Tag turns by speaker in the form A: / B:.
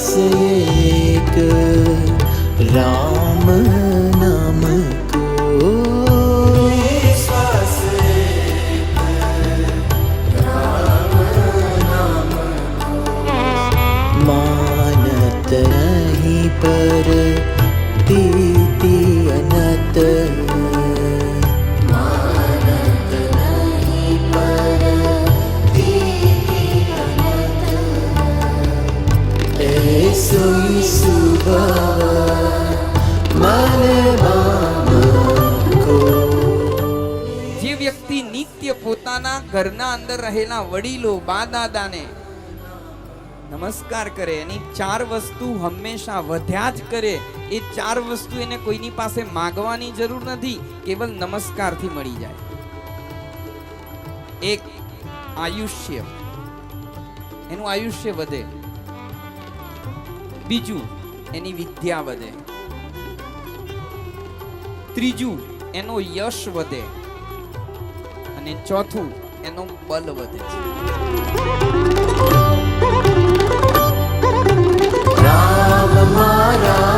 A: श्वास एक राम नाम को, श्वास एक राम नाम को, मानत नहीं पर तीति अनत, मानत नहीं पर तीति अनत, ऐसो सुभाव मन भाव को।
B: જે વ્યક્તિ નિત્ય પોતાના ઘરના અંદર રહેલા વડીલો બા દાદાને નમસ્કાર કરે, એની ચાર વસ્તુ હંમેશા વધ્યા જ કરે, એ ચાર વસ્તુ એને કોઈની પાસે માંગવાની જરૂર નથી, કેવલ નમસ્કારથી મળી જાય. એક, આયુષ્ય, એનું આયુષ્ય વધે. બીજું, એની વિદ્યા વધે. ત્રીજું, એનો યશ વધે. અને ચોથું, એનો બલ વધે છે.
A: राम मारा